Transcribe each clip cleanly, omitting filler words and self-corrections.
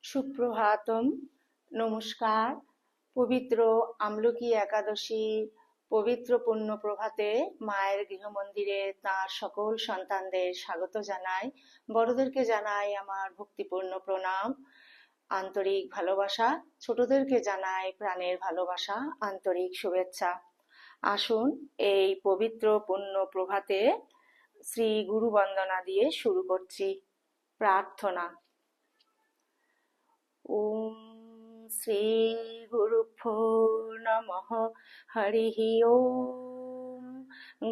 সুপ্রভাতম, নমস্কার। পবিত্র আমলকি একাদশী পবিত্র পুণ্য প্রভাতে মায়ের গৃহমন্দিরে তাঁর সকল সন্তানদের স্বাগত জানাই। বড়দেরকে জানাই আমার ভক্তিপূর্ণ প্রণাম, আন্তরিক ভালোবাসা। ছোটদেরকে জানাই প্রাণের ভালোবাসা, আন্তরিক শুভেচ্ছা। আসুন এই পবিত্র পুণ্য প্রভাতে শ্রী গুরু বন্দনা দিয়ে শুরু করছি। প্রার্থনা। ওম শ্রী গুরুভ্যো নমঃ। হরিঃ ওম।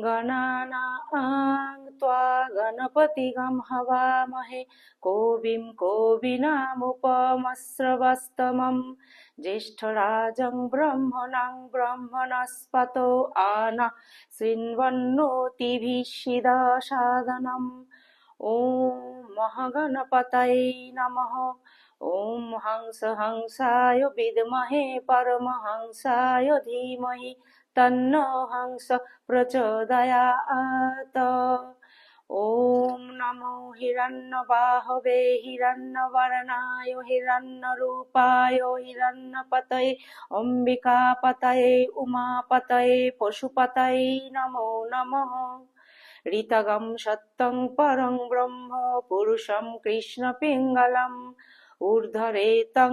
গণানাং ত্বা গণপতিগং হবামহে কবিং কবিনামুপমস্রবস্তমম জ্যেষ্ঠরাজং ব্রহ্মণাং ব্রহ্মণস্পতো আনঃ শৃण्वन्नोतिभिः সিদসাদনম। ওম মহাগণপতয়ে নমঃ। ওম হংস হংসায় বিদ্মহে পরমহংসায় ধীমহি তন্নো হংস প্রচোদয়াৎ। ওম নমো হিরণ্যবাহবে হিরণ্যবর্ণায় হিরণ্যরূপায় হিরণ্যপতয়ে অম্বিকাপতয়ে উমাপতয়ে পশুপতয়ে নমো নমঃ। ঋতগম সত্যং পরং ব্রহ্ম পুরুষং কৃষ্ণ পিঙ্গলম ঊর্ধ্বরেতং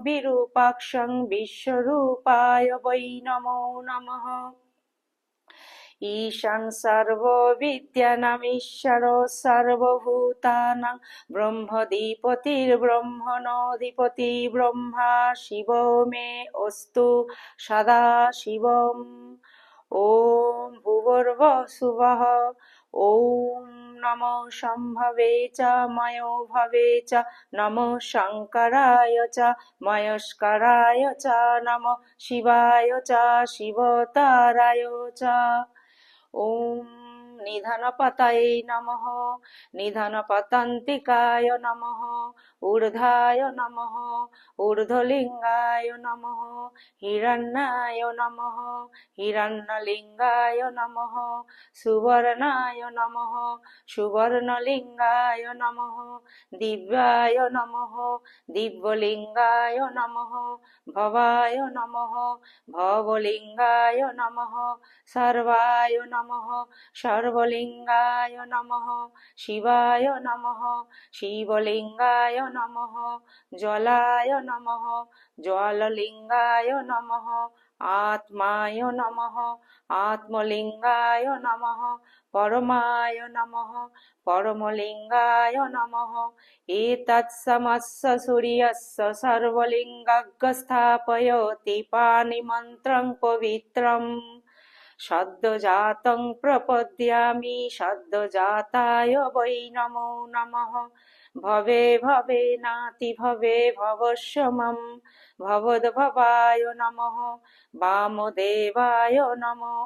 বিরূপাক্ষং বিশ্বরূপায় বৈ নমো নমঃ। ঈশান সর্ববিদ্যানামীশ্বর সর্বভূতানাং ব্রহ্মধিপতির্ব্রহ্মণোধিপতি ব্রহ্মা শিব মে অস্তু সদাশিবম। ওম ভূর্ভুবঃ ওম নমো শম্ভবে চ ময়ো ভবে চ নমো শঙ্করায় চ ময়স্করায় চ নমো শিবায় চ শিবতরায় চ। ওম নিধনপতয়ে নমঃ। নিধনপতান্তিকায় নমঃ। ঊর্ধ্বায় নমঃ। ঊর্ধ্বলিঙ্গায় নমঃ। হিরণ্যায় নমঃ। হিরণ্যলিঙ্গায় নমঃ। সুবর্ণায় নমঃ। সুবর্ণলিঙ্গায় নমঃ। দিব্যায় নমঃ। দিব্যলিঙ্গায় নমঃ। ভবায় নমঃ। ভবলিঙ্গায় নমঃ। সর্বায় নমঃ। সর্বলিঙ্গায় নমঃ। শিবায় নমঃ। শিবলিঙ্গায় নমঃ। জলায় নমঃ। জললিঙ্গায় নমঃ। আত্মায় নমঃ। আত্মলিঙ্গায় নমঃ। পরমায় নমঃ। পরমলিঙ্গায় নমঃ। এতৎসমস্য সূর্যস্য সর্বলিঙ্গগ্ স্থাপয়তি পানিমন্ত্রং পবিত্রম সদ্যজাতং প্রপদ্যামি সদ্যজাতায় বৈ নমো নমঃ। ভবে ভবে নাতি ভবে ভবস্যমম ভবদ্ভবায় নমঃ। বামদেবায় নমঃ।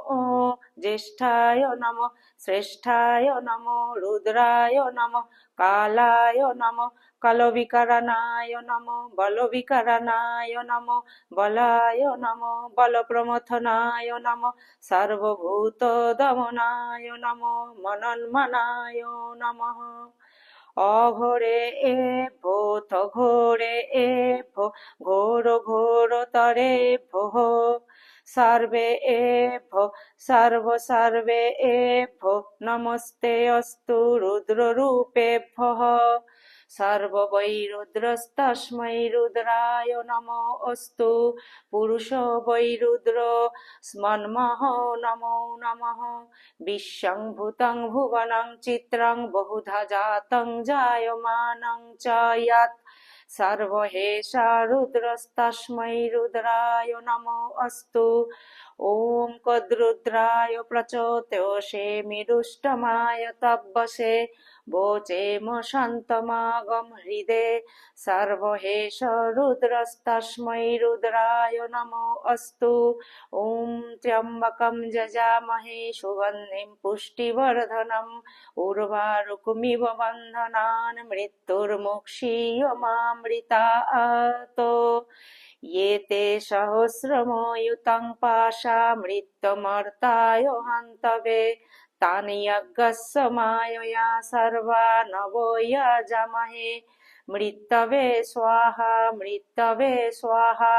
জ্যেষ্ঠায় নমঃ। শ্রেষ্ঠায় নমঃ। রুদ্রায় নমঃ। কালায় নমঃ। কলবিকরণায় নমঃ। বলবিকরণায় নমঃ। বলায় নমঃ। বলপ্রমথনায় নমঃ। সর্বভূতদমনায় নমঃ। মনোন্মনায় নমঃ। অঘোরে এভ্যো ঘোরে এভ্যো ঘোর ঘোরতরে ভোঃ সর্বে এভ্যো সর্বে এভ্যো নমস্তে অস্তু রুদ্ররূপেভ্যঃ। সর্ব বৈ রুদ্রস্তস্मै রুদ্রায় নমো অস্তু। পুরুষ বৈ রুদ্র স্মন্মহ নমো নমঃ। বিশ্বং ভূতং ভুবনং চিত্রং বহুধা জাতং জায়মানং চ ইয়াৎ সর্বহেষা রুদ্রস্তস্मै রুদ্রায় নমো অস্তু। ওম কদ্রুদ্রায় প্রচোতয়সে মিরুষ্টমায় তব্বসে वोचेम शान्तमागम हृदे सर्वहेष रुद्रस्तस्मै रुद्राय नमो अस्तु। ॐ त्र्यम्बकं यजामहे सुगन्धिं पुष्टिवर्धनम् उर्वारुकमिव बन्धनान् मृत्युर्मुक्षीयमामृतात्। ये ते सहस्रमयुतं पाशा मृत्युमर्ताय हन्तवे तानि यज्ञस्य मायया सर्वा नवो यजामहे মৃত্যবে স্বাহা মৃত্যবে স্বাহা।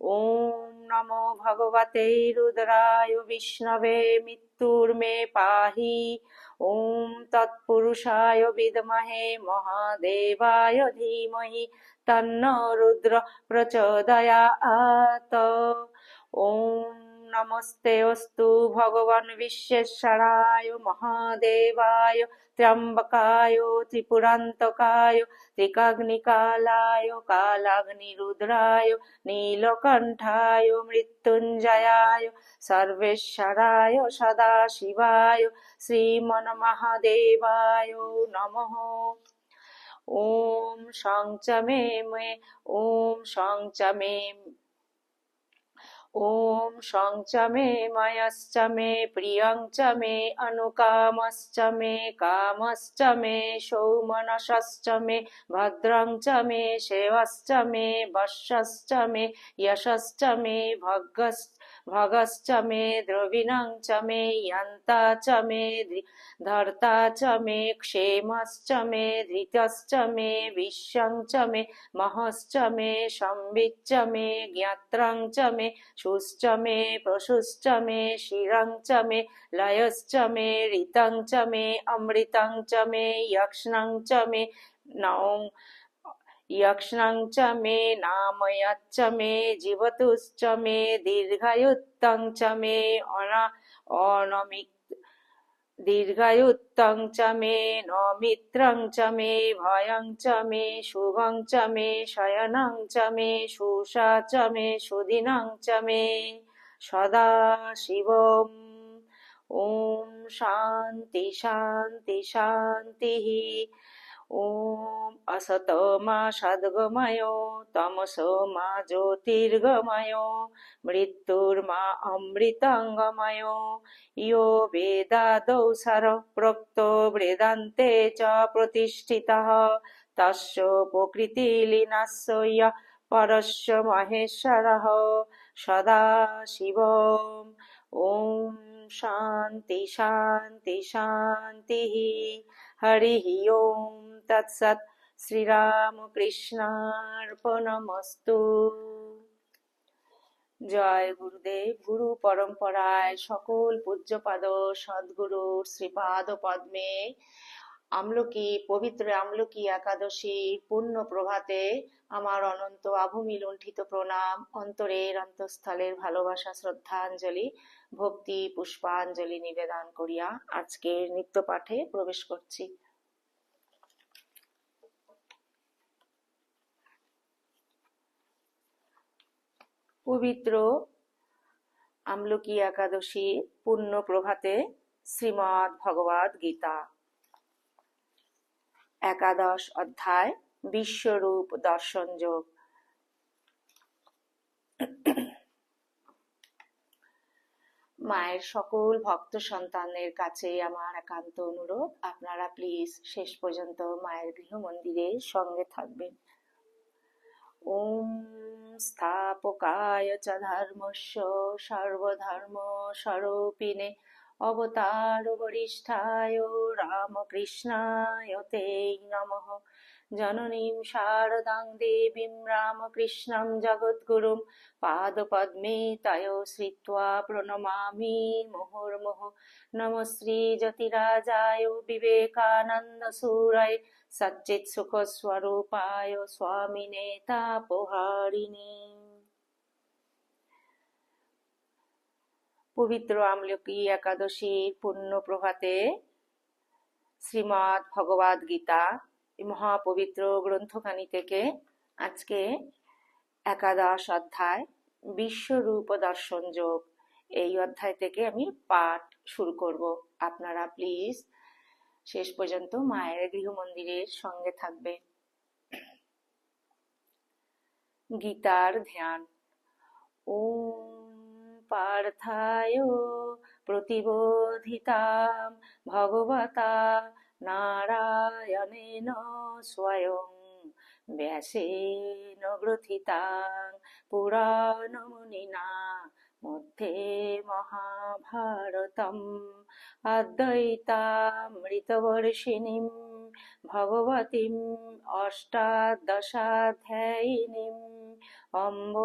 ওম নমো ভগবতে রুদ্রায় বিষ্ণবে মৃত্যুর্মে পাহি। ওম তৎপুরুষায় বিদ্মহে মহাদেবায় ধীমহি তন্নো রুদ্র প্রচোদয়াৎ। ওম নমস্তে অস্তু ভগবান বিশ্বেশ্বরায় মহাদেবায় ত্র্যম্বকায় ত্রিপুরান্তকায় ত্রিকাগ্নিকালায় কালাগ্নিরুদ্রায় নীলকণ্ঠায় মৃত্যুঞ্জয়ায় সর্বেশ্বরায় সদাশিবায় শ্রীমন্মহাদেবায় নমঃ। ওম সংচমে মে ওম সংচমে ওম সংচমে ময়শ্চ মে প্রিয়ঞ্চ মে অনুকামশ্চ মে কামশ্চ মে সৌমনসশ্চ মে ভদ্রং চ মে সেবশ্চ মে বশ্যশ্চ মে যশশ্চ মে ভগশ্চ মে দ্রবিণং চ মে যন্তা চ মে ধর্তা চ মে ক্ষেমশ্চ মে ধৃতশ্চ মে বিশ্বং চ মে মহশ্চ মে সম্বিচ্চ মে জ্ঞাত্রং চ মে শুশ্চ মে প্রশুশ্চ মে শিরং চ মে লয়শ্চ মে ঋতং চ মে অমৃতং চ মে যক্ষ্ণং চ মে নং यक्ष्णं च मे नामयच्च मे जीवतुश्च मे दीर्घायुत्तं च मे दीर्घायुत्तं च मे नौमित्रं च मे भयं च मे शुभं च मे शयनं च मे शुषा च मे सुदिनं च मे सदाशिवम्। ॐ शान्ति शान्ति शान्तिः। ॐ असतो मा सद्गमय तमसो मा ज्योतिर्गमय मृत्युर्मा अमृतङ्गमय। यो वेदादौ सारः प्रोक्तो वेदान्ते च प्रतिष्ठितः तस्य प्रकृतिलीनस्य यः परस्य महेश्वरः सदाशिवम्। ॐ शान्ति शान्ति शान्तिः। हरिः ओम तत्सत्। শ্রীরামকৃষ্ণার্পণমস্তু। জয় গুরুদেব। গুরু পরম্পরায় সকল পূজ্যপাদ সদ্গুরুর শ্রীপাদ পদ্মে আমলকি পবিত্র আমলকি একাদশীর পূর্ণ প্রভাতে আমার অনন্ত আভূমি লুণ্ঠিত প্রণাম, অন্তরের অন্তঃস্থলের ভালোবাসা শ্রদ্ধাঞ্জলি ভক্তি পুষ্পাঞ্জলি নিবেদন করিয়া আজকের নিত্য পাঠে প্রবেশ করছি। পবিত্র আমলকি একাদশী পূর্ণ প্রভাতে শ্রীমদ্ ভগবদ গীতা একাদশ অধ্যায় বিশ্বরূপ দর্শন যোগ। মায়ের সকল ভক্ত সন্তানদের কাছে আমার একান্ত অনুরোধ, আপনারা প্লিজ শেষ পর্যন্ত মায়ের গৃহ মন্দিরের সঙ্গে থাকবেন। ওম স্থাপকায় চ ধর্মস্য সর্বধর্ম স্বরূপিণে অবতার বরিষ্ঠায় রামকৃষ্ণায় তে নমঃ। জননীম শারদাং দেবীম রামকৃষ্ণং জগদ্গুরুম পাদপদ্মে তয়ো শ্রিত্বা প্রণমামি মুহুর্মুহুঃ। নমঃ শ্রী জ্যোতিরাজায় বিবেকানন্দ সুরায় সচ্চিৎ সুখ স্বরূপায় স্বামিনে তাপহারিণী। পবিত্র আমলকি একাদশীর পূর্ণ প্রভাতে শ্রীমদ্ ভগবদ গীতা মহাপবিত্র গ্রন্থখানি থেকে আজকে একাদশ অধ্যায় বিশ্বরূপ দর্শন যোগ, এই অধ্যায় থেকে আমি পাঠ শুরু করব। আপনারা প্লিজ শেষ পর্যন্ত মায়ের গৃহ মন্দিরের সঙ্গে থাকবেন। গীতার ধ্যান। ওম পার্থায় প্রতিবোধিতাম ভগবতা নারায়ণেন স্বয়ং ব্যাসেন গ্রথিতাং পুরাণমুনিনা मध्ये महाभारतम् अद्वैतामृतवर्षिणीं भगवतीम् अष्टादशाध्यायिनीम् अम्ब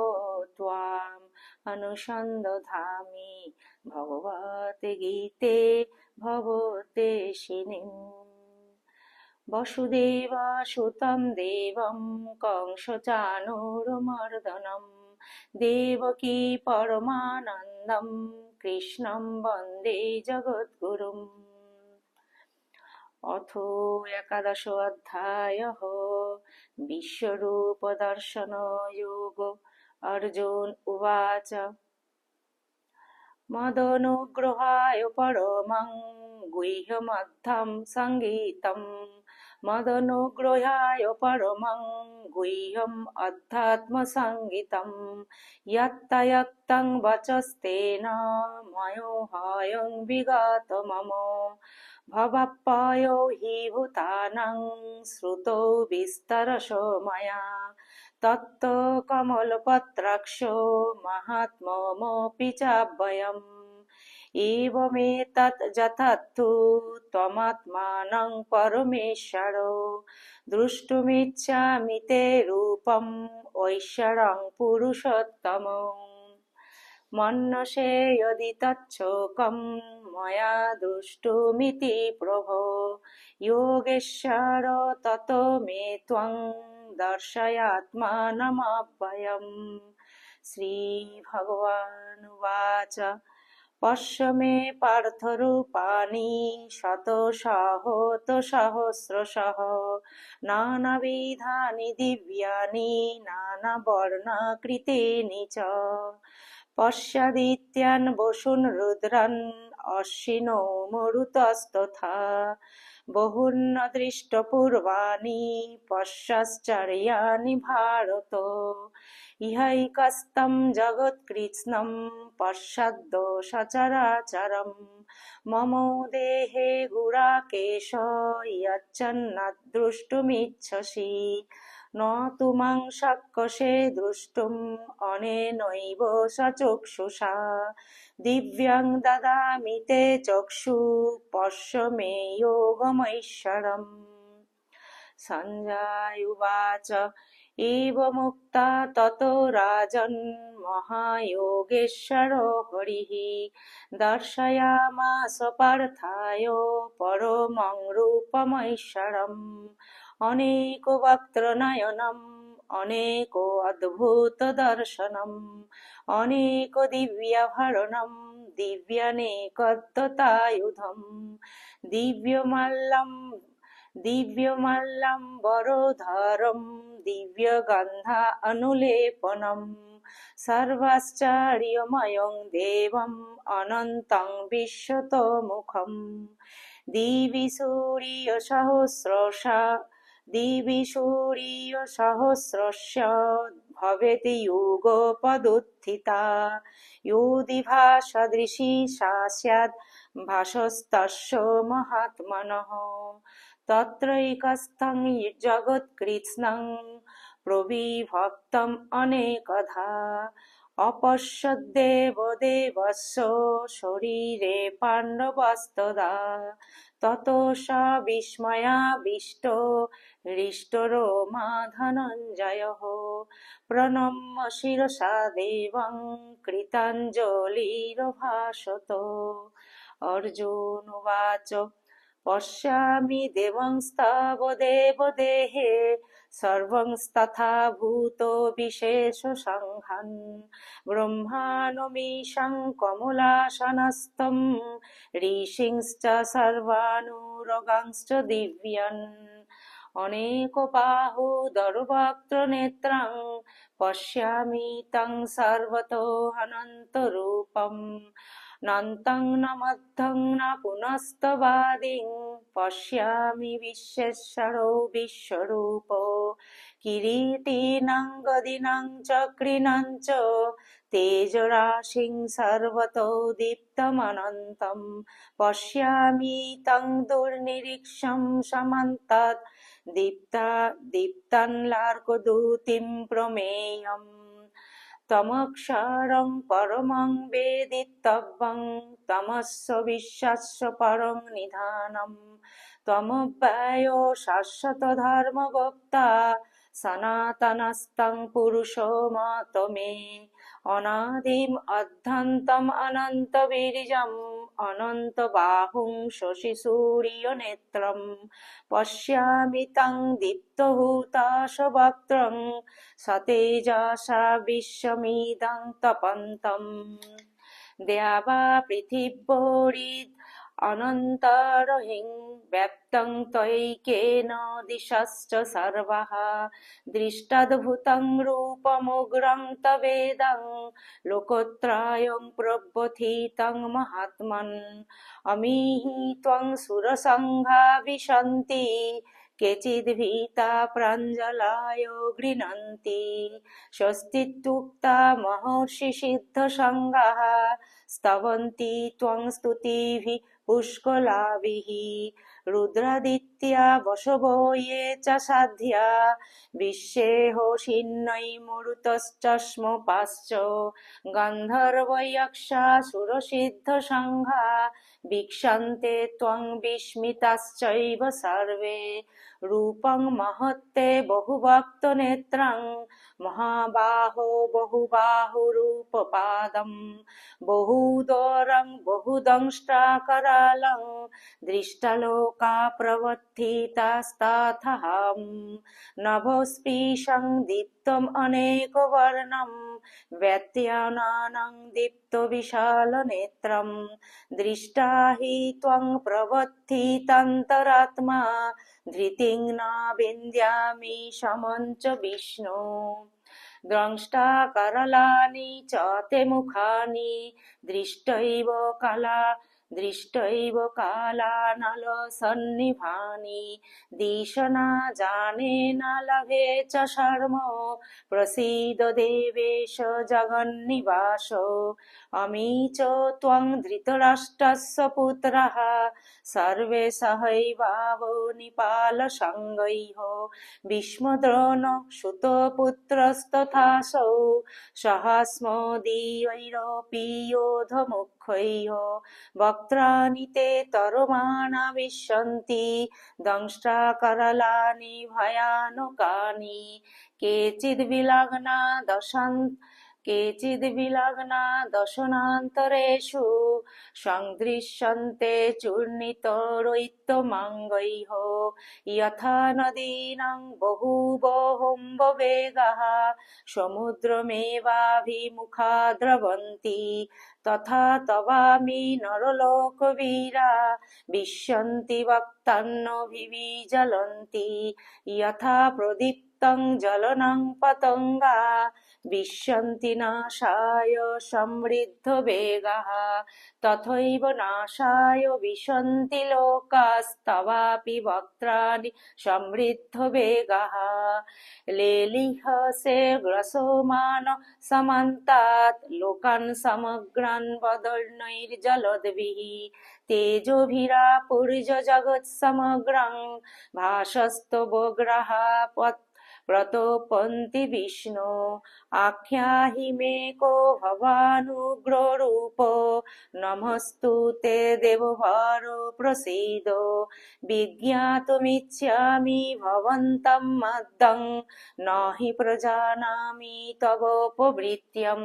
त्वाम् अनुसन्दधामि भगवद्गीते भगवद्देशिनीम्। वसुदेवसुतं देवं कंसचाणूरमर्दनम् देवकी परमानन्दं कृष्णं वन्दे जगद्गुरुम्। अथो एकादश अध्यायः विश्वरूपदर्शनयोगो। अर्जुन उवाच मदनुग्रहाय परमं गुह्यमर्थं सङ्गीतम् मदनुग्रहाय परमं गुह्यम् अध्यात्मसङ्गीतं यत्तयक्तं वचस्तेन मयोहायं विगत मम भवाप्पयो हि भूतानां श्रुतो विस्तरशो मया तत्कमलपत्राक्षो महात्ममपि चाव्ययम् एवमेतत् यथार्थो त्वमात्मानं परमेश्वर द्रष्टुमिच्छामि ते रूपम् ऐश्वरं पुरुषोत्तम मन्यसे यदि तच्छोकं मया दृष्टुमिति प्रभो योगेश्वर ततो मे त्वं दर्शयात्मानमव्ययम्। श्रीभगवानुवाच पश्य मे पार्थरूपाणि शतशःसहस्रशः नानाविधानि दिव्यानि नानावर्णाकृतीनि च पश्यादित्यान् वसून् रुद्रान् अश्विनो मरुतस्तथा बहून्नदृष्टपूर्वाणि पश्याश्चर्याणि भारत इहैकस्तं जगत्कृत्स्नं पश्चाद् सचराचरम् मम देहे गुडाकेश यच्चन्नद्द्रष्टुमिच्छसि न तु मां शक्यसे द्रष्टुम् अनेनैव सचक्षुषा दिव्यं ददामि ते चक्षुः पश्य मे योगमैश्वरम्। सञ्जय उवाच एवमुक्त्वा ततो राजन् महायोगेश्वरो हरिः दर्शयामास पार्थाय परमं रूपमैश्वरम् अनेकवक्त्रनयनम् अनेकोऽद्भुतदर्शनम् अनेकदिव्याभरणम् दिव्यानेकदत्तायुधम् दिव्यमल्लम्बरोधरम् दिव्यगन्धा अनुलेपनम् सर्वाश्चर्यमयं देवम् अनन्तं विश्वतोमुखम् दिवि सूर्यसहस्रस्य भवेत् युगपदुत्थिता योऽधिभा सदृशी सा स्यात् भासस्तस्य महात्मनः तत्रैकस्थं जगत्कृत्स्नं प्रविभक्तम् अनेकधा अपश्यद्देवदेवस्य शरीरे पाण्डवस्तदा ततो स विस्मयाविष्टो हृष्टरोमा धनञ्जयः प्रणम्य शिरसा देवं कृताञ्जलिरभाषत। अर्जुन उवाच पश्यामि देवंस्तव देवदेहे सर्वंस्तथा भूतो विशेषसङ्घान् ब्रह्माणमीशं कमलासनस्थं ऋषींश्च सर्वानुरगांश्च दिव्यान् अनेकबाहुदरवक्त्रनेत्रं पश्यामि तं सर्वतोऽनन्तरूपम् नान्तं न मध्यं न पुनस्तवादिं पश्यामि विश्वेश्वरो विश्वरूपो किरीटिनं गदिनं चक्रिणं च तेजराशिं सर्वतो दीप्तमनन्तं पश्यामि तं दुर्निरीक्षं समन्तात् दीप्तान्लार्कद्युतिं प्रमेयम् তমক্ষরং পরমং বেদিতব্যং তমস্য বিশ্বাস্য পরং নিধানম ত্বমব্যয় শাশ্বত ধর্মগুপ্তা সনাতনস্তং পুরুষো মত মে অনাদিম অধ্যান্তম অনন্ত বীর্যম অনন্ত বাহুং শশী সূর্য নেত্রম পশ্যামি তং দীপ্তহুতাশবক্ত্রং সতেজসা বিশ্বমিদং তপন্তম দেবা পৃথিব্যোরিদ অনন্তরহিং ব্যপ্তং ত্বয়ৈকেন দিশশ্চ সর্বः দৃষ্টাদ্ভুतं রূপমুগ্রং তবেদং লোকত্রয়ং প্রব্যথিतं মহাত্মন অমিহি ত্বং সুরসংঘা বিশন্তি কেচিদ্ভীতা প্রাঞ্জলায় গৃণন্তি স্বস্তিত্যুক্তা মহর্ষি সিদ্ধসঙ্গাः স্তবন্তি ত্বং স্তুতিभिः পুষ্কলাभिः রুদ্রাদিত্য়া বশবো ये च সাধ্যা বিশ্বেহোষিন্नै মরুতশ্চস্মপাশ্চ গন্ধর্বয়ক্ষাসুরসিদ্ধসঙ্ঘা ভিক্ষন্তে ত্বং বিস্মিতাশ্চৈব সর্বে রূপং মহত্তে বহুভক্তনেত্রং মহাবাহো বহুবাহুরূপপাদম বহুদরং বহুদংष्ट्राकरालं दृष्टलोका प्रवर्तितास्ताथहं नभोस्पृशं दीप्तम् अनेकवर्णं व्यत्यनानं दीप्तविशालनेत्रं दृष्टा हि त्वं प्रवर्तितान्तरात्मा धृतिं न विन्द्यामि समं च विष्णो द्रष्टा करलानि च ते मुखानि दृष्टैव कालानलसन्निभानि दिशना जाने न लभे च शर्म प्रसीद देवेश जगन्निवास अमी च त्वं धृतराष्ट्रस्य पुत्रः सर्वे सहैवावो निपालसङ्गैः भीष्मद्रोण सुतपुत्रस्तथासौ सहास्मदीयैरपि योधमुख्यैः वक्त्राणि ते तरमाणा विशन्ति दंष्ट्राकरलानि भयानकानि केचिद्विलग्ना दशनान्तरेषु सन्दृश्यन्ते चूर्णितरोत्तमाङ्गैः यथा नदीनां बहुबहुम्बवेगः समुद्रमेवाभिमुखा द्रवन्ति तथा तवामि नरलोकवीरा विश्यन्ति वक्तान्नभिविज्वलन्ति यथा प्रदीप्तं जलनं पतङ्गा विश्यन्ति नाशाय समृद्धवेगः तथैव नाशाय विशन्ति लोकास्तवापि वक्त्राणि समृद्धवेगः लेलिहसे ग्रसोमान समन्तात् लोकान् समग्रान् वदर्णैर्जलद्भिः तेजोभिरापूर्य जगत्समग्रं भासस्तवग्रहा प्रतोपन्ति विष्णु आख्याहि मे को भवानुग्ररूपो नमस्तु ते देवभार प्रसीद विज्ञातुमिच्छामि भवन्तं मद्दं न हि प्रजानामि तवोपवृत्त्यं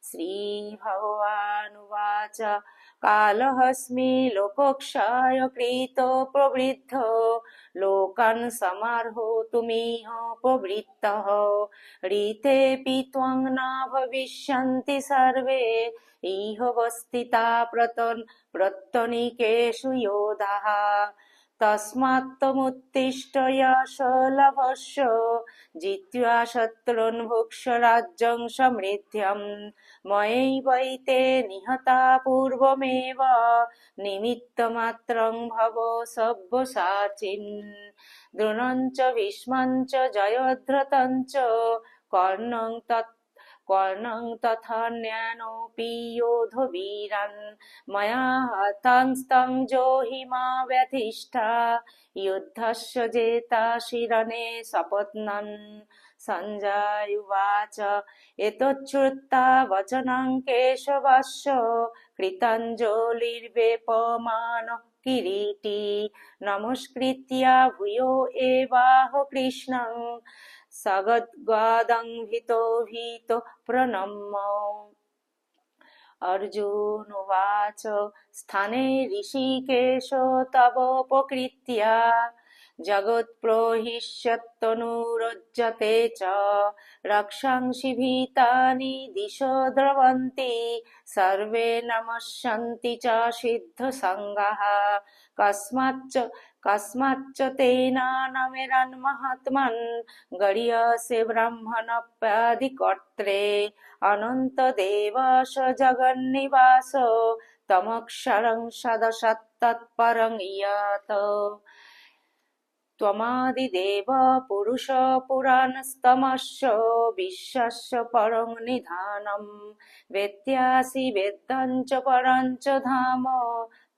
श्रीभगवानुवाच कालहस्मि लोकक्षय कृतो प्रवृद्धो लोकान् समार्होतुमिह प्रवृत्तः ऋतेऽपि त्वं न भविष्यन्ति सर्वे इह वस्थिता प्रत्यनीकेषु योधाः तस्मात्त्वमुत्तिष्ठ यश लभस्व जित्वा शत्रून् भुक्ष राज्यं समृद्ध्यं मयैवैते निहता पूर्वमेव निमित्तमात्रं भव सव्यसाचिन् द्रोणं च भीष्मं च जयद्रथं च कर्णं कर्णं तथान्यानोऽपि योधवीरान् मया हतांस्तं जोहिमा व्यधिष्ठा युद्धस्य जेता शिरणे सपत्नन् सञ्जय उवाच एतच्छ्रुत्वा वचनं केशवस्य कृताञ्जलिर्वेपमानः किरीटी नमस्कृत्य भूयो एवाह कृष्णं सगद्गदं भीतो प्रणम्य अर्जुनोवाच स्थाने ऋषिकेश तवोपकृत्या जगत्प्रहिष्यत्तनुरज्यते च रक्षांसि भीतानि दिशो द्रवन्ति सर्वे नमस्यन्ति च सिद्धसङ्गाः कस्माच्च तेन नमेरन्महात्मन् गरीयसे ब्रह्मणोऽप्यादिकर्त्रे अनन्तदेवश जगन्निवास तमक्षरं सदसत्तत्परं यत् त्वमादिदेव पुरुष पुराणस्तमस्य विश्वस्य परं निधानं वेत्यासि वेद्यं च परं च धाम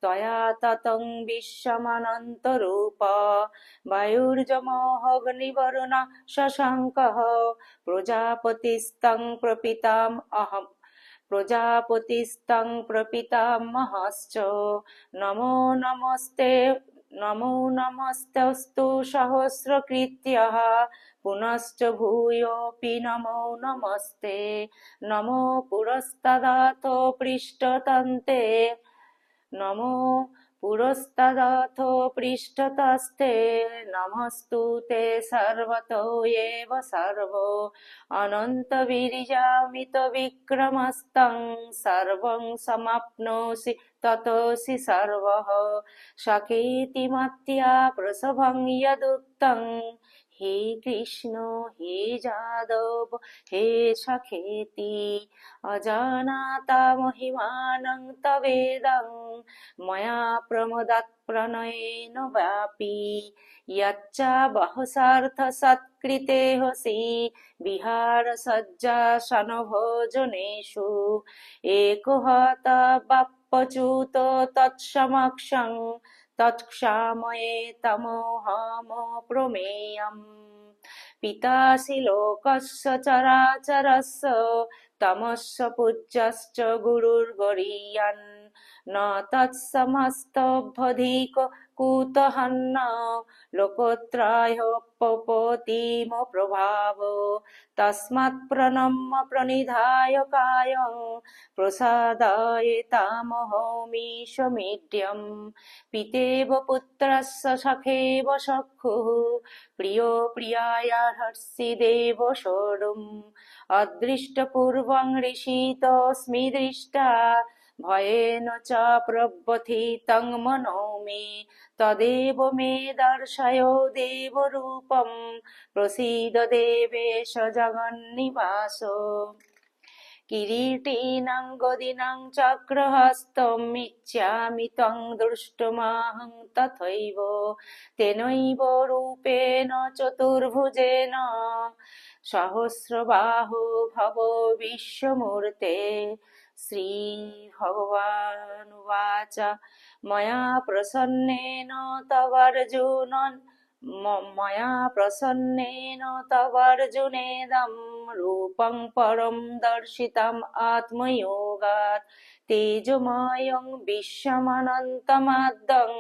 त्वया ततं विश्वमनन्तरूप वायुर्जमोऽग्निवरुणः शशाङ्कः प्रजापतिस्तं प्रपितामहश्च नमो नमस्तेऽस्तु सहस्रकृत्यः पुनश्च भूयोऽपि नमो नमस्ते नमो पुरस्तादथ पृष्ठतन्ते नमो पुरस्तादथ पृष्ठतस्ते नमस्तु ते सर्वतो एव सर्वो अनन्तवीर्यामितविक्रमस्तं सर्वं समाप्नोषि ततोऽसि सर्वः सखेति मत्या प्रसभं यदुक्तं हे कृष्ण हे जादव हे सखेति अजानाता महिमानं तवेदं मया प्रमदात् प्रणयेन व्यापी यच्च बहुसार्थसत्कृते हसि विहारसज्जासनभोजनेषु एको हतबप्पच्युतो तत्समक्षं तत्क्षामये तमोहमप्रमेयम् पितासि लोकस्य चराचरस्य तमस्य पूज्यश्च गुरुर्गरीयान् न तत्समस्तभधिक कुतहन्न लोकोत्राह्यपपतिम प्रभाव तस्मात् प्रणम्य प्रणिधाय कायं प्रसादयेतामहमीशमीड्यं पितेव पुत्रस्य सखेव सखुः प्रियो प्रियायार्हसि सोढुम् अदृष्टपूर्वं ऋषितोऽस्मि दृष्टा भयेन च प्रव्यथितं मनो मे तदेव मे दर्शयो देवरूपं प्रसीद देवेश जगन्निवास किरीटिनं गदिनं चक्रहस्तम् इच्छामि तं द्रष्टुमहं तथैव तेनैव रूपेण चतुर्भुजेन सहस्रबाहो भव विश्वमूर्ते श्रीभगवानुवाच मया प्रसन्नेन तवर्जुनेदं रूपं परं दर्शितम् आत्मयोगात् तेजोमयं विश्वमनन्तमाद्यं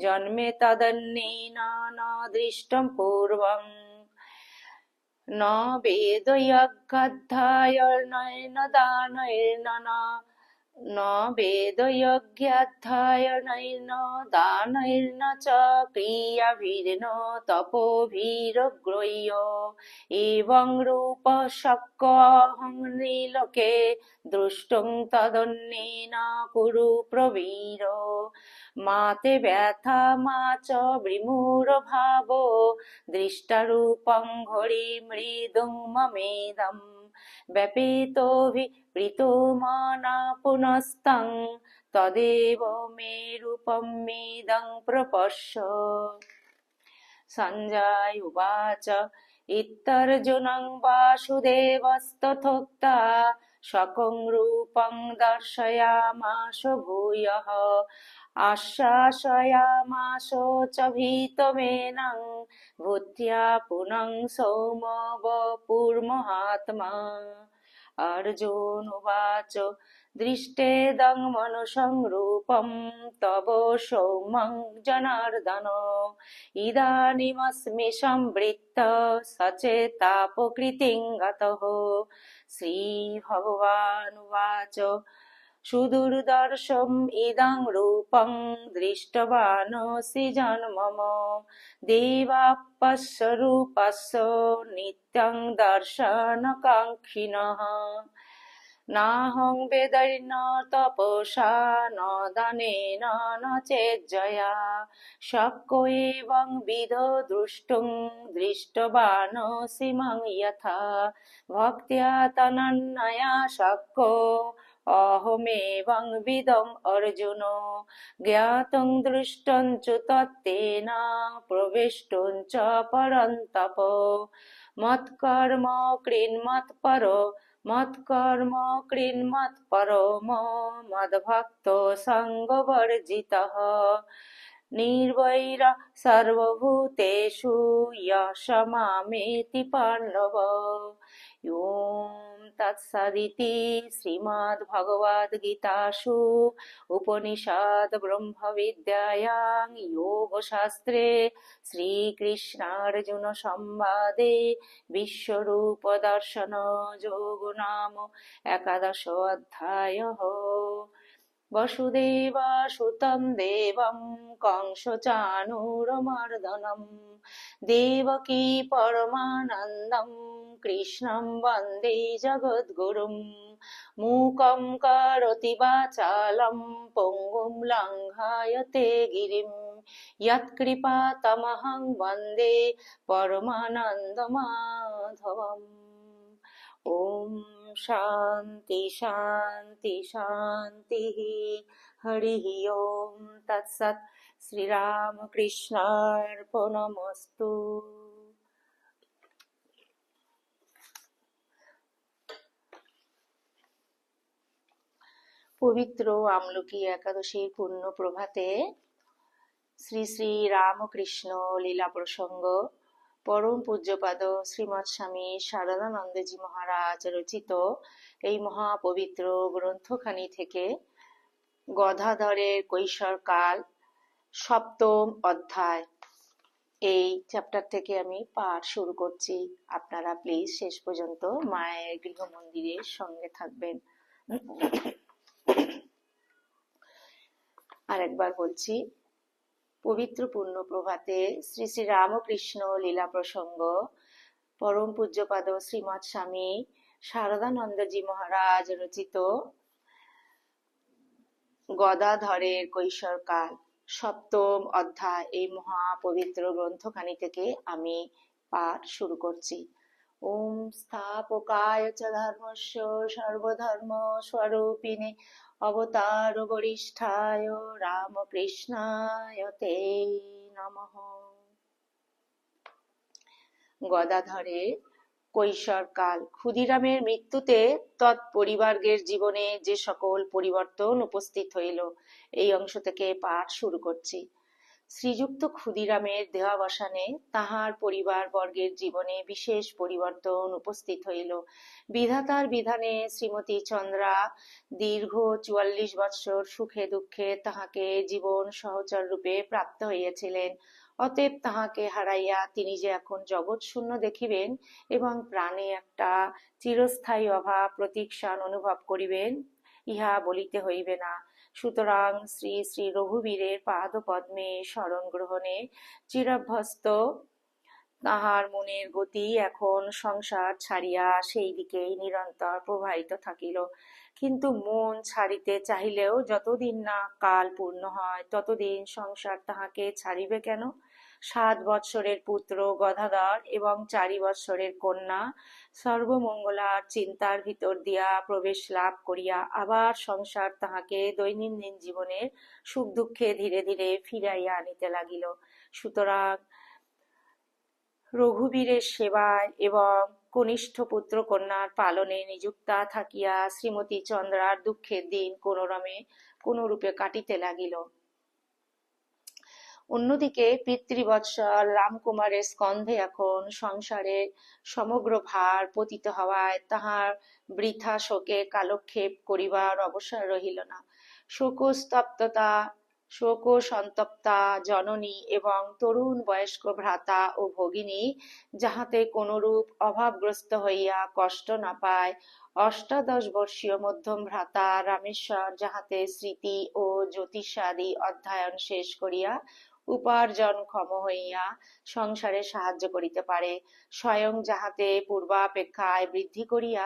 जन्मे तदन्येन न दृष्टं पूर्वम् न वेदयज्ञाध्यायनेन दानैर्न च क्रियाभिर्न तपोभिर्गृह्य एवं रूपः शक्योऽहं नृलोके द्रष्टुं तदन्येन कुरु प्रवीर मा ते व्यथा मा च विमूढभावो दृष्टरूपं घोरिमृदुं ममेदम् व्यपेतोऽभिप्रीतो मना पुनस्तं तदेव मे रूपं मेदं प्रपश्य सञ्जय उवाच ইত্যর্জুনং বাসুদেবস্তথোক্তা সকং রূপং দর্শয়ামাস ভূয়ঃ আশ্বাসয়ামাস চ ভীতমেনং ভূত্য়া পুনং সৌম বপুর্মহাত্মা। अर्जुन उवाच दृष्टेदं मनुषं रूपं तव सौम्यं जनार्दन इदानीमस्मि संवृत्त सचेता प्रकृतिं गतः। श्रीभगवानुवाच सुदुर्दर्शम् इदं रूपं दृष्टवानसि जन्मम देवाप्पस्य रूपस्य नित्यं दर्शनकाङ्क्षिणः। नाहं वेदैर्न तपसा न दानेन न चेज्जया शक्यो एवं विधो द्रष्टुं दृष्टवानसि मां यथा भक्त्या तनन्यया शक्यो अहमेवं विदम् अर्जुन ज्ञातुं दृष्टुं च तत्तेन प्रवेष्टुं च परन्तप मत्कर्म कृन्मत्परो मत्कर्म कृन्मत्परो मद्भक्तो सङ्गवर्जितः निर्वैरः सर्वभूतेषु यः मामेति पाण्डव। ॐ तत्सदिति श्रीमद्भगवद्गीतासु उपनिषद् ब्रह्मविद्यायां योगशास्त्रे श्रीकृष्णार्जुनसंवादे विश्वरूपदर्शनयोगो नाम 11 अध्यायः। वसुदेवसुतं देवं कंसचाणूरमर्दनं देवकी परमानन्दं कृष्णं वन्दे जगद्गुरुं मूकं करोति वाचालं पङ्गुं लङ्घयते गिरिं यत्कृपातमहं वन्दे परमानन्दमाधवम्। ॐ शान्ति शान्ति शान्तिः। हरिः ॐ तत्सत्। श्रीरामकृष्णार्पणमस्तु। পবিত্র আমলকি একাদশীর পূর্ণ প্রভাতে শ্রী শ্রী রামকৃষ্ণ লীলা প্রসঙ্গ পরম পূজ্যপাদ শ্রীমৎ স্বামী শারদানন্দজি মহারাজ রচিত এই মহাপবিত্র গ্রন্থখানি থেকে গদাধরের কৈশোরকাল 7ম অধ্যায় এই চ্যাপ্টার থেকে আমি পাঠ শুরু করছি। আপনারা প্লিজ শেষ পর্যন্ত মায়ের গৃহ মন্দিরের সঙ্গে থাকবেন। আরেকবার বলছি, পবিত্র পূর্ণ প্রভাতে শ্রী শ্রী রামকৃষ্ণ লীলা প্রসঙ্গ পরম পূজ্যপাদ শ্রীমৎ স্বামী শারদানন্দজি মহারাজ রচিত গদাধরের কৈশোরকাল 7ম অধ্যায় এই মহাপবিত্র গ্রন্থখানি থেকে আমি পাঠ শুরু করছি। ওম স্থাপকায় চ ধর্মস্য সর্বধর্ম স্বরূপিণে অবতার বরিষ্ঠায় রামকৃষ্ণায় তে নমঃ। গদাধরের কৈশোরকাল। ক্ষুদিরামের মৃত্যুতে তৎপরিবার্গের জীবনে যে সকল পরিবর্তন উপস্থিত হইল, এই অংশ থেকে পাঠ শুরু করছি। শ্রীযুক্ত ক্ষুদিরামের দেহাবসানে তাহার পরিবার বর্গের জীবনে বিশেষ পরিবর্তন উপস্থিত হইল। বিধাতার বিধানে শ্রীমতী চন্দ্রা দীর্ঘ 44 বৎসর সুখে দুঃখে তাহাকে জীবন সহচর রূপে প্রাপ্ত হইয়াছিলেন। অতএব তাহাকে হারাইয়া তিনি যে এখন জগৎ শূন্য দেখিবেন এবং প্রাণে একটা চিরস্থায়ী অভাব প্রতীক্ষান অনুভব করিবেন, ইহা বলিতে হইবে না। সুতরাং শ্রী শ্রী রঘুবীরের পাদ পদ্মে শরণ গ্রহণে চিরাভ্যস্ত তাহার মনের গতি এখন সংসার ছাড়িয়া সেই দিকেই নিরন্তর প্রবাহিত থাকিল। কিন্তু মন ছাড়িতে চাহিলেও যতদিন না কাল পূর্ণ হয় ততদিন সংসার তাহাকে ছাড়িবে কেন? 7 বৎসরের পুত্র গদাধর এবং 4 বৎসরের কন্যা সর্বমঙ্গলার চিন্তার ভিতর দিয়া প্রবেশ লাভ করিয়া আবার সংসার তাহাকে দৈনন্দিন জীবনের সুখ দুঃখে ধীরে ধীরে ফিরাইয়া আনিতে লাগিল। সুতরাং রঘুবীরের সেবায় এবং কনিষ্ঠ পুত্র কন্যার পালনে নিযুক্তা থাকিয়া শ্রীমতী চন্দ্রার দুঃখের দিন কোনরূপে কাটিতে লাগিল। অন্যদিকে পিতৃবৎসল রামকুমারের স্কন্ধে এখন সংসারের সমগ্র ভার পতিত হওয়ায় তাহার বৃথা শোকে কালক্ষেপ করিবার অবসর রহিল না। শোকসন্তপ্তা জননী এবং তরুণ বয়স্ক ভ্রাতা ও ভগিনী যাহাতে কোনরূপ অভাবগ্রস্ত হইয়া কষ্ট না পায়, ১৮ বর্ষীয় মধ্যম ভ্রাতা রামেশ্বর যাহাতে স্মৃতি ও জ্যোতিষাদি অধ্যয়ন শেষ করিয়া উপার্জনক্ষম হইয়া সংসারে সাহায্য করিতে পারে, স্বয়ং যাহাতে পূর্বাপেক্ষায় বৃদ্ধি করিয়া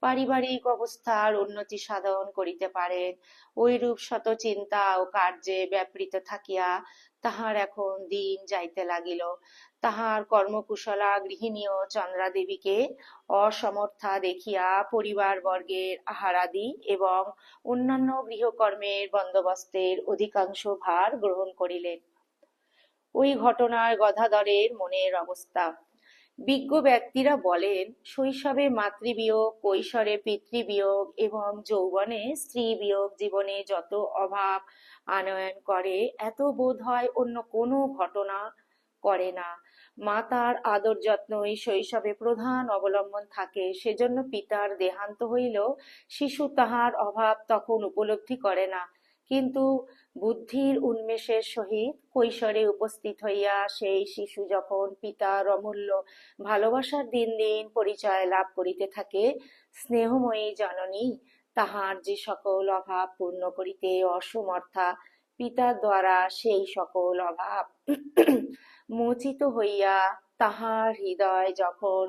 পারিবারিক অবস্থার উন্নতি সাধন করিতে পারেন, ঐরূপ শত চিন্তা ও কার্যে ব্যাপৃত থাকিয়া তাহার এখন দিন যাইতে লাগিল। তাহার কর্মকুশলা গৃহিণীও চন্দ্রাদেবীকে অসমর্থা দেখিয়া পরিবারবর্গের আহারাদি এবং অন্যান্য গৃহকর্মের বন্দোবস্তের অধিকাংশ ভার গ্রহণ করিলেন। ওই ঘটনায় গদাধরের মনের অবস্থা। বিজ্ঞ ব্যক্তিরা বলেন, শৈশবে মাতৃবিয়োগ, কৈশোরে পিতৃবিয়োগ এবং যৌবনে স্ত্রী বিয়োগ জীবনে যত অভাব আনয়ন করে, এত বোধ হয় অন্য কোনো ঘটনা করে না। মাতার আদর যত্নই শৈশবে প্রধান অবলম্বন থাকে, সেজন্য পিতার দেহান্ত হইলেও শিশু তাহার অভাব তখন উপলব্ধি করে না, কিন্তু বুদ্ধির উন্মেষের সহিত কৈশোরে উপস্থিত হইয়া সেই শিশু যখন পিতার অমূল্য ভালোবাসার দিন দিন পরিচয় লাভ করিতে থাকে, স্নেহময়ী জননী তাহার যে সকল অভাব পূর্ণ করিতে অসমর্থা, পিতার দ্বারা সেই সকল অভাব মোচিত হইয়া তাহার হৃদয় যখন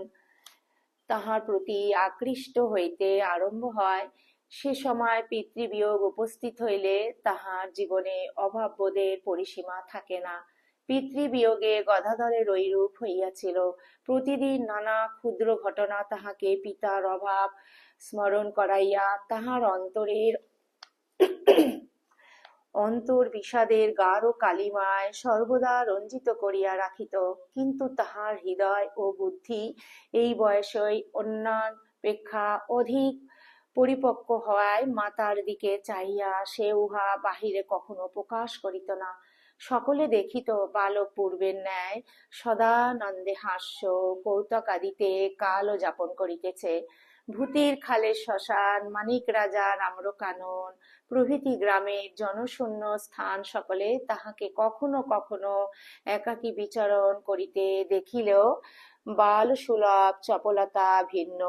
তাহার প্রতি আকৃষ্ট হইতে আরম্ভ হয়, সে সময় পিতৃবিয়োগ উপস্থিত হইলে তাহার জীবনে অভাববোধের পরিসীমা থাকে না। পিতৃবিয়োগে গদাধরের ঐরূপ হইয়াছিল। প্রতিদিন নানা ক্ষুদ্র ঘটনা তাহাকে পিতার অভাব স্মরণ করাইয়া তাহার অন্তর বিষাদের গাঢ় কালিমায় সর্বদা রঞ্জিত করিয়া রাখিত, কিন্তু তাহার হৃদয় ও বুদ্ধি এই বয়সেই অন্যাপেক্ষা অধিক পরিপক্ব হওয়ায় মাতার দিকে চাহিয়া সে উহা বাহিরে কখনো প্রকাশ করিত না। সকলে দেখিত বালক পূর্বের ন্যায় সদানন্দে হাস্য কৌতুকাদিতে কাল যাপন করিতেছে। ভূতির খালের শ্মশান, মানিক রাজার আম্রকানন প্রভৃতি গ্রামের জনশূন্য স্থান সকলে তাহাকে কখনো কখনো একাকী বিচরণ করিতে দেখিলেও বালসুলভ চপলতা ভিন্ন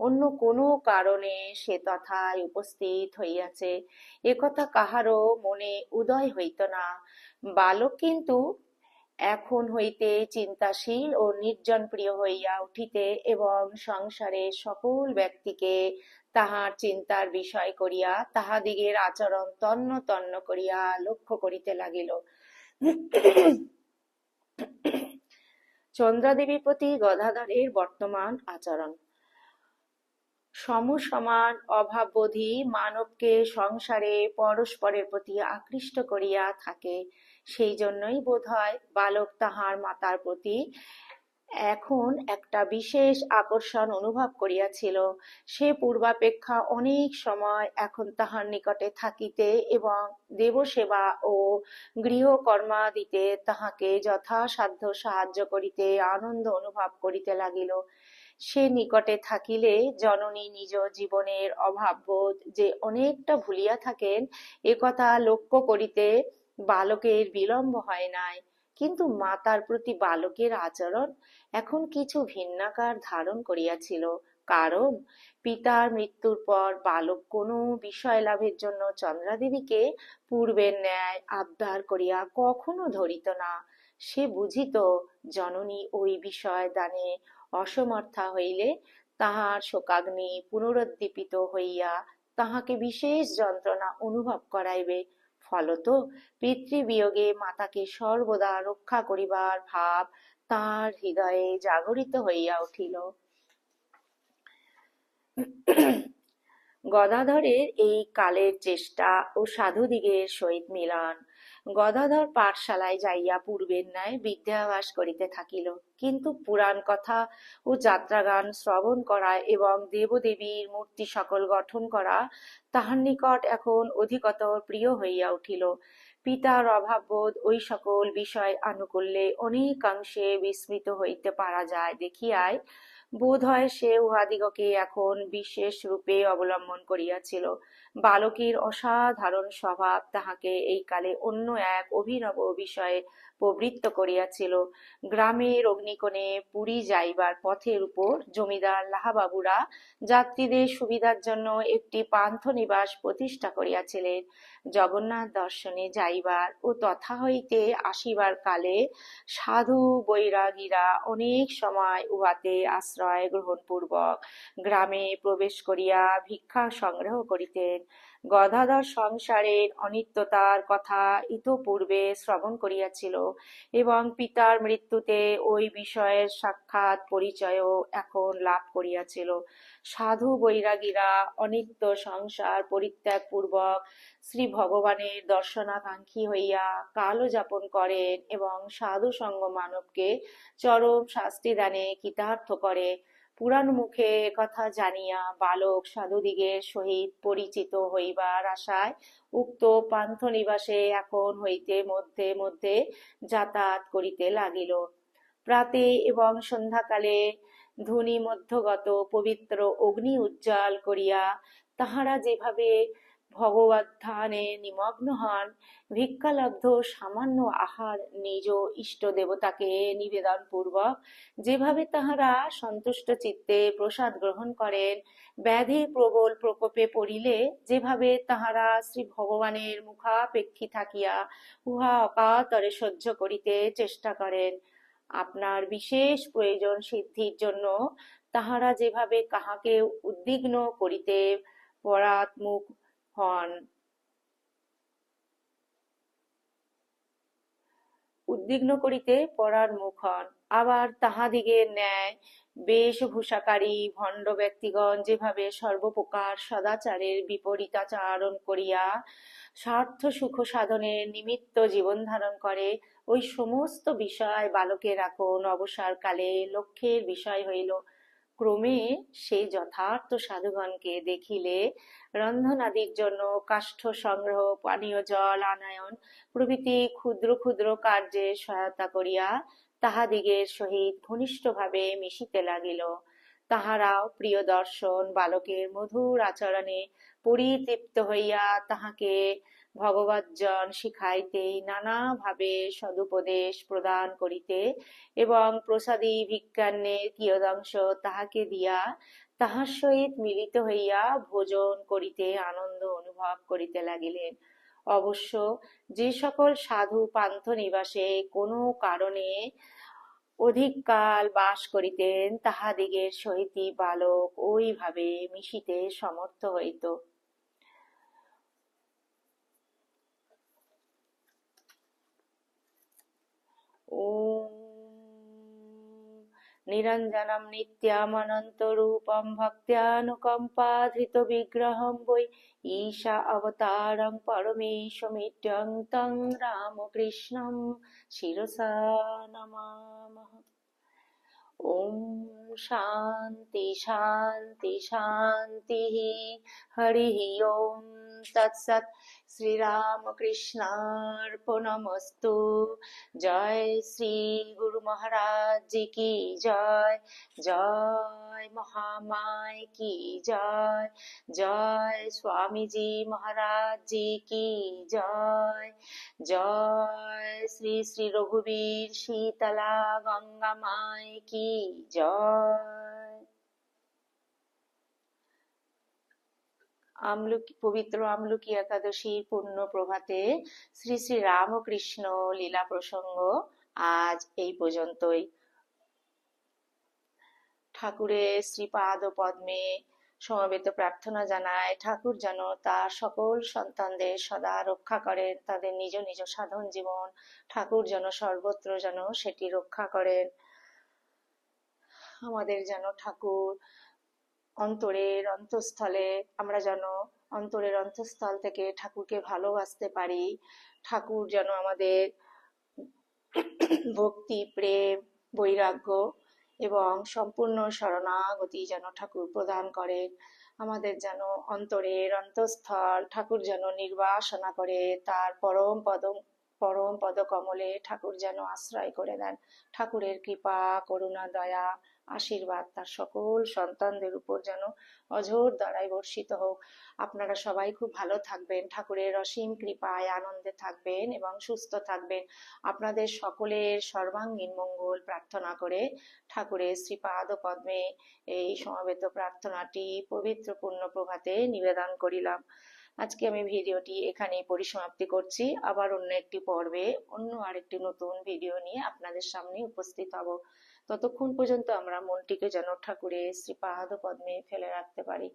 অন্য কোনো কারণে সে তথায় উপস্থিত হইয়াছে, একথা কাহারও মনে উদয় হইত না। বালক কিন্তু এখন হইতে চিন্তাশীল ও নির্জন প্রিয় হইয়া উঠিতে এবং সংসারের সকল ব্যক্তিকে তাহার চিন্তার বিষয় করিয়া তাহাদিগের আচরণ তন্ন তন্ন করিয়া লক্ষ্য করিতে লাগিল। চন্দ্রাদেবীর প্রতি গদাধরের বর্তমান আচরণ। সমসমান অভাববোধই মানবকে সংসারে পরস্পরের প্রতি আকৃষ্ট করিয়া থাকে। সেই জন্যই বোধ হয় বালক তাহার মাতার প্রতি এখন একটা বিশেষ আকর্ষণ অনুভব করিয়াছিল। সে পূর্বাপেক্ষা অনেক সময় এখন তাহার নিকটে থাকিতে এবং দেবসেবা ও গৃহকর্মাদিতে তাহাকে যথাসাধ্য সাহায্য করিতে আনন্দ অনুভব করিতে লাগিল। সে নিকটে থাকিলে জননী নিজ জীবনের অভাববোধ যে অনেকটা ভুলিয়া থাকেন, একথা লক্ষ্য করিতে বালকের বিলম্ব হয় নাই। কিন্তু মাতার প্রতি বালকের আচরণ এখন কিছু ভিন্নাকার ধারণ করিয়াছিল, কারণ পিতার মৃত্যুর পর বালক কোনো বিষয় লাভের জন্য চন্দ্রাদেবীকে পূর্বের ন্যায় আবদার করিয়া কখনো ধরিত না। সে বুঝিত জননী ওই বিষয় দানে অসমর্থা হইলে তাহার শোকাগ্নি পুনরুদ্দীপিত হইয়া তাহাকে বিশেষ যন্ত্রণা অনুভব করাইবে। ফলত পিতৃবিয়োগে মাতাকে সর্বদা রক্ষা করিবার ভাব তাহার হৃদয়ে জাগরিত হইয়া উঠিল। গদাধরের এই কালের চেষ্টা ও সাধুদিগের সহিত মিলন। গদাধর পাঠশালায় যাইয়া পূর্বের ন্যায় বিদ্যাভ্যাস করিতে থাকিল, কিন্তু পুরাণ কথা ও যাত্রাগান শ্রবণ করা এবং দেবদেবীর মূর্তি সকল গঠন করা তাহার নিকট এখন অধিকতর প্রিয় হইয়া উঠিল। পিতার অভাববোধ ওই সকল বিষয় আনুকূল্যে অনেকাংশে বিস্মৃত হইতে পারা যায় দেখিয়াই বোধ হয় সে উহাদিগকে এখন বিশেষ রূপে অবলম্বন করিয়াছিল। বালকের অসাধারণ স্বভাব তাহাকে এই কালে অন্য এক অভিনব বিষয়ে প্রবৃত্ত করিয়াছিল। গ্রামের অগ্নিকোণে পুরী যাইবার পথের উপর জমিদার লাহাবাবুরা যাত্রীদের সুবিধার জন্য একটি পান্থ নিবাস প্রতিষ্ঠা করিয়াছিলেন। জগন্নাথ দর্শনে যাইবার ও তথা হইতে আসিবার কালে সাধু বৈরাগীরা অনেক সময় উহাতে আশ্রয় গ্রহণ পূর্বক গ্রামে প্রবেশ করিয়া ভিক্ষা সংগ্রহ করিতেন। গদাধর সংসারের অনিত্যতার কথা ইতঃপূর্বে শ্রবণ করিয়াছিল এবং পিতার মৃত্যুতে ওই বিষয়ের সাক্ষাৎ পরিচয়ও এখন লাভ করিয়াছিল। সাধু বৈরাগীরা অনিত্য সংসার পরিত্যাগ পূর্বক শ্রী ভগবানের দর্শনাকাঙ্ক্ষী হইয়া কালও যাপন করেন এবং সাধু সঙ্গ মানবকে চরম শাস্তিদানে কৃতার্থ করে। পুরাণ মুখে কথা জানিয়া বালক সাধুদিগের সহিত পরিচিত হইবার আশায় উক্ত পান্থ নিবাসে এখন হইতে মধ্যে মধ্যে যাতায়াত করিতে লাগিল। প্রাতে এবং সন্ধ্যাকালে ধূনি মধ্যগত পবিত্র অগ্নি উজ্জ্বল করিয়া তাহারা যেভাবে ভগবত ধ্যানে নিমগ্ন হন, ভিক্ষালব্ধ সামান্য আহার নিজ ইষ্ট দেবতাকে নিবেদন পূর্বক যেভাবে তাহারা সন্তুষ্ট চিত্তে প্রসাদ গ্রহণ করেন, ব্যাধি প্রবল প্রকোপে পড়িলে যেভাবে তাহারা শ্রী ভগবানের মুখাপেক্ষী থাকিয়া উহা অকাতরে সহ্য করিতে চেষ্টা করেন, আপনার বিশেষ প্রয়োজন সিদ্ধির জন্য তাহারা যেভাবে কাহাকে উদ্বিগ্ন করিতে পরাত্মুখ হন, উদ্বিগ্ন করিতে পরান্মুখ হন, আবার তাহাদিগের ন্যায় বেশভূষাকারী ভণ্ড ব্যক্তিগণ যেভাবে সর্বপ্রকার সদাচারের বিপরীতাচরণ করিয়া স্বার্থ সুখ সাধনের নিমিত্ত জীবন ধারণ করে, ওই সমস্ত বিষয় বালকের এখন অবসরকালে লক্ষ্যের বিষয় হইল। ক্রমে সে যথার্থ সাধুগণকে দেখিলে রন্ধনাদির জন্য কাষ্ঠ সংগ্রহ, পানীয় জল আনয়ন প্রভৃতি ক্ষুদ্র ক্ষুদ্র কার্যে সহায়তা করিয়া তাহাদিগের সহিত ঘনিষ্ঠভাবে মিশিতে লাগিল। তাহারাও প্রিয় দর্শন বালকের মধুর আচরণে পরিতৃপ্ত হইয়া তাহাকে ভগবজ্জন শিখাইতে নানাভাবে সদুপদেশ প্রদান করিতে এবং প্রসাদী ভিক্ষান্নের কিয়দংশ তাহাকে দিয়া তাহার সহিত মিলিত হইয়া ভোজন করিতে আনন্দ অনুভব করিতে লাগিলেন। অবশ্য যে সকল সাধু পান্থ নিবাসে কোনো কারণে অধিক কাল বাস করিতেন তাহাদিগের সহিতই বালক ওইভাবে মিশিতে সমর্থ হইত। ওম নিরঞ্জনম নিত্যামনন্তরূপম ভক্ত্যানুকম্পাধৃত বিগ্রহম বৈ ঈশা অবতারং পরমেশমিত্যং তং রামকৃষ্ণম শিরসা নমামঃ। ওম শান্তি শান্তি শান্তি। হরি ওম তৎসৎ। শ্রীরামকৃষ্ণার্পণমস্তু। জয় শ্রী গুরু মহারাজ জি কি জয়। জয় মহামায় কি জয়। জয় স্বামীজি মহারাজ জি কি জয়। জয় শ্রী শ্রী রঘুবীর শীতলা গঙ্গা মায় কি জয়। পবিত্র আমলকি একাদশীর পূর্ণ প্রভাতে শ্রী শ্রী রামকৃষ্ণ লীলা প্রসঙ্গ আজ এই পর্যন্তই। ঠাকুরের শ্রীপাদ পদ্মে সমবেত প্রার্থনা জানায় ঠাকুর যেন তার সকল সন্তানদের সদা রক্ষা করেন, তাদের নিজ নিজ সাধন জীবন ঠাকুর যেন সর্বত্র যেন সেটি রক্ষা করেন। আমাদের যেন ঠাকুর অন্তরের অন্তঃস্থলে, আমরা যেন অন্তরের অন্তঃস্থল থেকে ঠাকুরকে ভালোবাসতে পারি। ঠাকুর যেন আমাদের ভক্তি প্রেম বৈরাগ্য এবং সম্পূর্ণ শরণাগতি যেন ঠাকুর প্রদান করেন। আমাদের যেন অন্তরের অন্তঃস্থল ঠাকুর যেন নির্বাসনা করে, তার পরম পদ কমলে ঠাকুর যেন আশ্রয় করে দেন। ঠাকুরের কৃপা, করুণা, দয়া, আশীর্বাদ তার সকল সন্তানদের উপর যেন অঝোর ধারায় বর্ষিত হোক। আপনারা সবাই খুব ভালো থাকবেন, ঠাকুরের অসীম কৃপায় আনন্দে থাকবেন এবং সুস্থ থাকবেন। আপনাদের সকলের সর্বাঙ্গীন মঙ্গল প্রার্থনা করে ঠাকুরের শ্রীপাদ পদ্মে এই সমবেত প্রার্থনাটি পবিত্র পূর্ণ প্রভাতে নিবেদন করিলাম। আজকে আমি ভিডিওটি এখানেই পরিসমাপ্তি করছি। আবার অন্য একটি পর্বে অন্য আরেকটি নতুন ভিডিও নিয়ে আপনাদের সামনে উপস্থিত হব। ততক্ষণ পর্যন্ত আমরা মনটিকে যেন ঠাকুরের শ্রীপাদ পদ্মে ফেলে রাখতে পারি।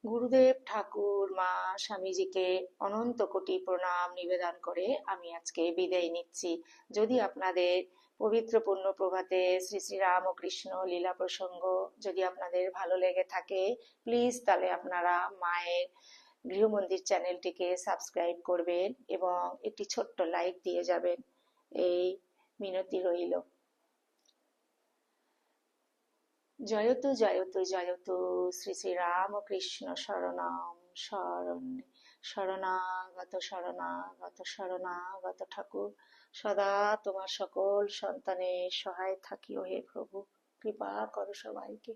গুরুদেব, ঠাকুর, মা, স্বামীজিকে অনন্ত কোটি প্রণাম নিবেদন করে আমি আজকে বিদায় নিচ্ছি। যদি আপনাদের পবিত্র পূর্ণ প্রভাতে শ্রী শ্রী রামকৃষ্ণ লীলা প্রসঙ্গ যদি আপনাদের ভালো লেগে থাকে, প্লিজ তাহলে আপনারা মায়ের গৃহমন্দির চ্যানেলটিকে সাবস্ক্রাইব করবেন এবং একটি ছোট্ট লাইক দিয়ে যাবেন, এই মিনতি রইল। জয়তু জয়তু জয়তু শ্রী শ্রী রামকৃষ্ণ শরণম শরণ্যে। শরণাগত শরণাগত শরণাগত ঠাকুর, সদা তোমার সকল সন্তানের সহায় থাকিও হে প্রভু। কৃপা করো সবাইকে।